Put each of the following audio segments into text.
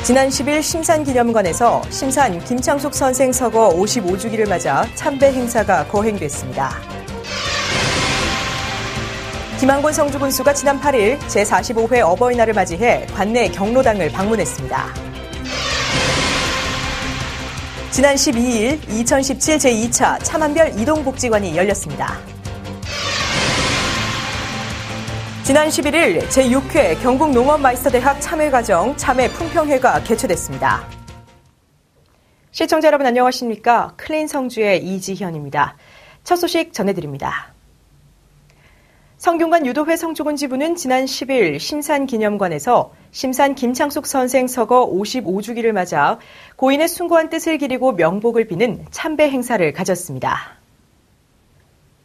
지난 10일 심산기념관에서 심산 김창숙 선생 서거 55주기를 맞아 참배 행사가 거행됐습니다. 김한곤 성주군수가 지난 8일 제45회 어버이날을 맞이해 관내 경로당을 방문했습니다. 지난 12일 2017 제2차 참한별 이동복지관이 열렸습니다. 지난 11일 제6회 경북농업마이스터대학 참여과정 참여 품평회가 개최됐습니다. 시청자 여러분 안녕하십니까? 클린 성주의 이지현입니다. 첫 소식 전해드립니다. 성균관 유도회 성주군 지부는 지난 10일 심산기념관에서 심산 김창숙 선생 서거 55주기를 맞아 고인의 숭고한 뜻을 기리고 명복을 비는 참배 행사를 가졌습니다.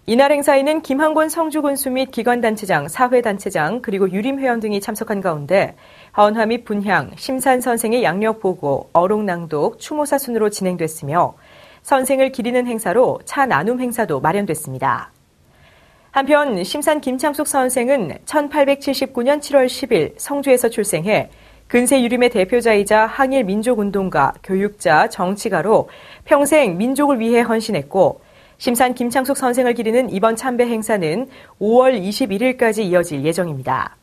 이날 행사에는 김한곤 성주군수 및 기관단체장, 사회단체장, 그리고 유림회원 등이 참석한 가운데 헌화 및 분향, 심산 선생의 양력보고, 어록낭독, 추모사 순으로 진행됐으며 선생을 기리는 행사로 차 나눔 행사도 마련됐습니다. 한편 심산 김창숙 선생은 1879년 7월 10일 성주에서 출생해 근세 유림의 대표자이자 항일 민족운동가, 교육자, 정치가로 평생 민족을 위해 헌신했고 심산 김창숙 선생을 기리는 이번 참배 행사는 5월 21일까지 이어질 예정입니다.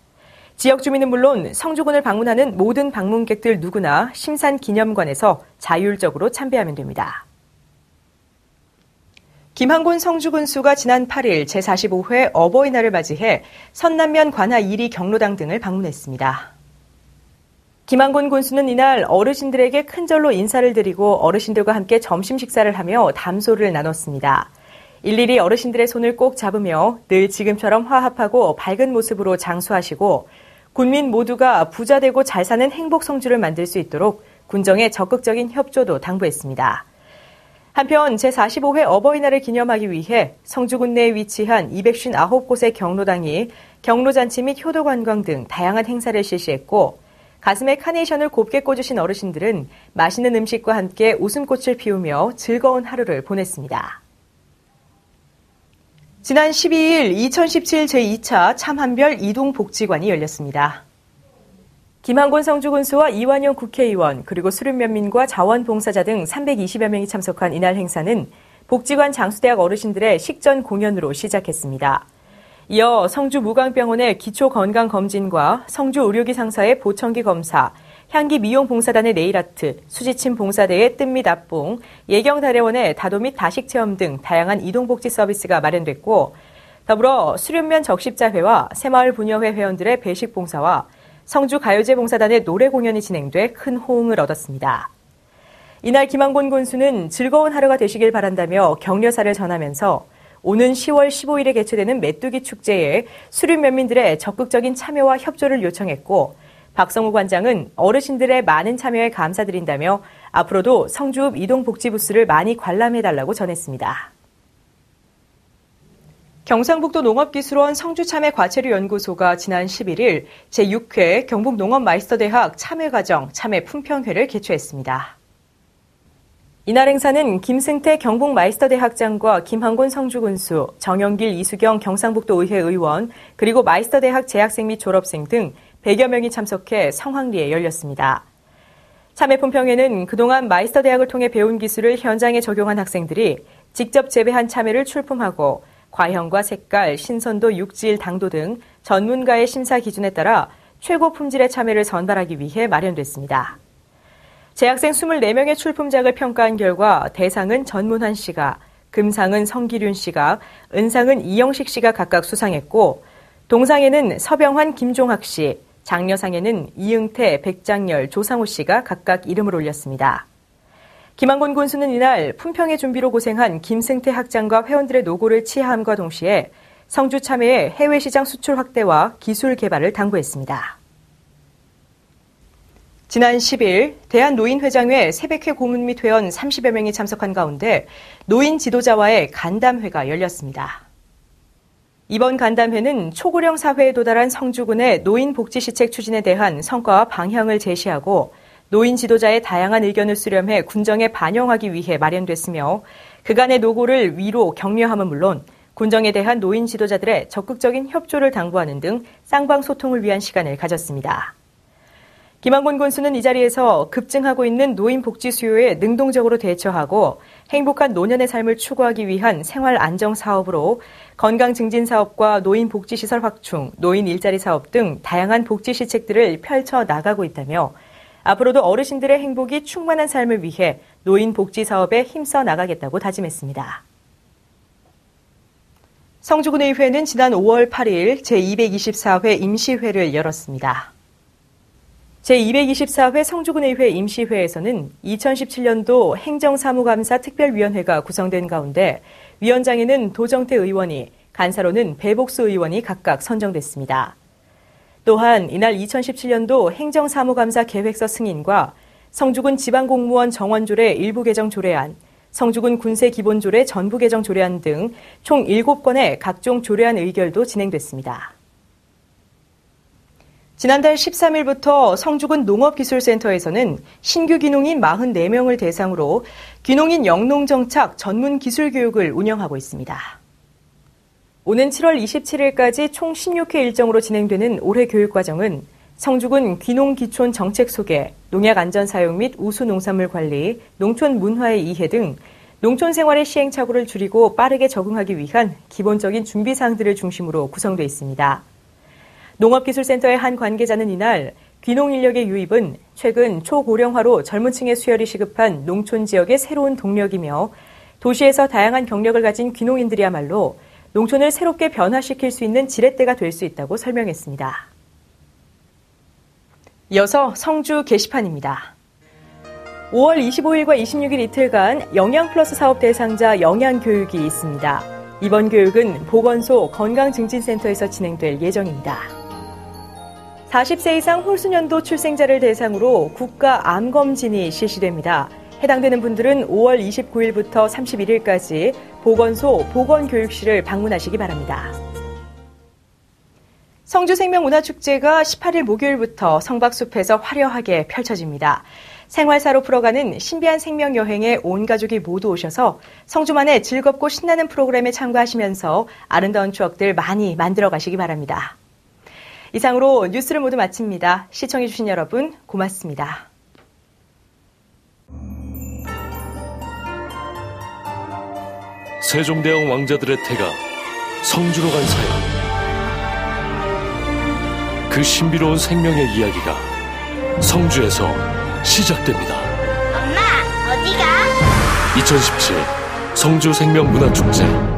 지역 주민은 물론 성주군을 방문하는 모든 방문객들 누구나 심산 기념관에서 자율적으로 참배하면 됩니다. 김한곤 성주군수가 지난 8일 제45회 어버이날을 맞이해 선남면 관하 1위 경로당 등을 방문했습니다. 김한곤 군수는 이날 어르신들에게 큰절로 인사를 드리고 어르신들과 함께 점심 식사를 하며 담소를 나눴습니다. 일일이 어르신들의 손을 꼭 잡으며 늘 지금처럼 화합하고 밝은 모습으로 장수하시고 군민 모두가 부자 되고 잘 사는 행복 성주를 만들 수 있도록 군정의 적극적인 협조도 당부했습니다. 한편 제45회 어버이날을 기념하기 위해 성주군 내에 위치한 259곳의 경로당이 경로잔치 및 효도관광 등 다양한 행사를 실시했고 가슴에 카네이션을 곱게 꽂으신 어르신들은 맛있는 음식과 함께 웃음꽃을 피우며 즐거운 하루를 보냈습니다. 지난 12일 2017 제2차 참한별 이동복지관이 열렸습니다. 김한곤 성주군수와 이완영 국회의원 그리고 수륜면민과 자원봉사자 등 320여 명이 참석한 이날 행사는 복지관 장수대학 어르신들의 식전 공연으로 시작했습니다. 이어 성주 무광병원의 기초건강검진과 성주 의료기 상사의 보청기 검사, 향기 미용봉사단의 네일아트, 수지침 봉사대의 뜸 및 앞봉, 예경다래원의 다도 및 다식 체험 등 다양한 이동복지 서비스가 마련됐고 더불어 수륜면 적십자회와 새마을 부녀회 회원들의 배식 봉사와 성주 가요제 봉사단의 노래 공연이 진행돼 큰 호응을 얻었습니다. 이날 김한곤 군수는 즐거운 하루가 되시길 바란다며 격려사를 전하면서 오는 10월 15일에 개최되는 메뚜기 축제에 수륜면민들의 적극적인 참여와 협조를 요청했고 박성우 관장은 어르신들의 많은 참여에 감사드린다며 앞으로도 성주읍 이동복지부스를 많이 관람해달라고 전했습니다. 경상북도 농업기술원 성주참외과체류연구소가 지난 11일 제6회 경북농업마이스터대학 참외과정 참외품평회를 개최했습니다. 이날 행사는 김승태 경북마이스터대학장과 김한곤 성주군수, 정영길 이수경 경상북도 의회 의원, 그리고 마이스터대학 재학생 및 졸업생 등 100여 명이 참석해 성황리에 열렸습니다. 참외품평회는 그동안 마이스터대학을 통해 배운 기술을 현장에 적용한 학생들이 직접 재배한 참외를 출품하고 과형과 색깔, 신선도, 육질, 당도 등 전문가의 심사 기준에 따라 최고 품질의 참외를 선발하기 위해 마련됐습니다. 재학생 24명의 출품작을 평가한 결과 대상은 전문환 씨가, 금상은 성기륜 씨가, 은상은 이영식 씨가 각각 수상했고 동상에는 서병환, 김종학 씨, 장려상에는 이응태, 백장열, 조상우 씨가 각각 이름을 올렸습니다. 김한곤 군수는 이날 품평회 준비로 고생한 김승태 학장과 회원들의 노고를 치하함과 동시에 성주 참외의 해외 시장 수출 확대와 기술 개발을 당부했습니다. 지난 10일 대한노인회장회 새백회 고문 및 회원 30여 명이 참석한 가운데 노인 지도자와의 간담회가 열렸습니다. 이번 간담회는 초고령 사회에 도달한 성주군의 노인 복지 시책 추진에 대한 성과와 방향을 제시하고 노인 지도자의 다양한 의견을 수렴해 군정에 반영하기 위해 마련됐으며 그간의 노고를 위로 격려함은 물론 군정에 대한 노인 지도자들의 적극적인 협조를 당부하는 등 쌍방 소통을 위한 시간을 가졌습니다. 김한곤 군수는 이 자리에서 급증하고 있는 노인 복지 수요에 능동적으로 대처하고 행복한 노년의 삶을 추구하기 위한 생활 안정 사업으로 건강 증진 사업과 노인 복지 시설 확충, 노인 일자리 사업 등 다양한 복지 시책들을 펼쳐 나가고 있다며 앞으로도 어르신들의 행복이 충만한 삶을 위해 노인 복지 사업에 힘써 나가겠다고 다짐했습니다. 성주군의회는 지난 5월 8일 제224회 임시회를 열었습니다. 제224회 성주군의회 임시회에서는 2017년도 행정사무감사 특별위원회가 구성된 가운데 위원장에는 도정태 의원이, 간사로는 배복수 의원이 각각 선정됐습니다. 또한 이날 2017년도 행정사무감사 계획서 승인과 성주군 지방공무원 정원조례 일부 개정 조례안, 성주군 군세기본조례 전부 개정 조례안 등 총 7건의 각종 조례안 의결도 진행됐습니다. 지난달 13일부터 성주군 농업기술센터에서는 신규 귀농인 44명을 대상으로 귀농인 영농정착 전문 기술 교육을 운영하고 있습니다. 오는 7월 27일까지 총 16회 일정으로 진행되는 올해 교육과정은 성주군 귀농기촌 정책 소개, 농약 안전 사용 및 우수 농산물 관리, 농촌 문화의 이해 등 농촌 생활의 시행착오를 줄이고 빠르게 적응하기 위한 기본적인 준비사항들을 중심으로 구성되어 있습니다. 농업기술센터의 한 관계자는 이날 귀농 인력의 유입은 최근 초고령화로 젊은 층의 수혈이 시급한 농촌 지역의 새로운 동력이며 도시에서 다양한 경력을 가진 귀농인들이야말로 농촌을 새롭게 변화시킬 수 있는 지렛대가 될 수 있다고 설명했습니다. 이어서 성주 게시판입니다. 5월 25일과 26일 이틀간 영양플러스 사업 대상자 영양교육이 있습니다. 이번 교육은 보건소 건강증진센터에서 진행될 예정입니다. 40세 이상 홀수년도 출생자를 대상으로 국가 암검진이 실시됩니다. 해당되는 분들은 5월 29일부터 31일까지 보건소 보건교육실을 방문하시기 바랍니다. 성주생명문화축제가 18일 목요일부터 성박숲에서 화려하게 펼쳐집니다. 생활사로 풀어가는 신비한 생명여행에 온 가족이 모두 오셔서 성주만의 즐겁고 신나는 프로그램에 참가하시면서 아름다운 추억들 많이 만들어 가시기 바랍니다. 이상으로 뉴스를 모두 마칩니다. 시청해주신 여러분 고맙습니다. 세종대왕 왕자들의 태가 성주로 간 사연, 그 신비로운 생명의 이야기가 성주에서 시작됩니다. 엄마, 어디가? 2017 성주 생명문화축제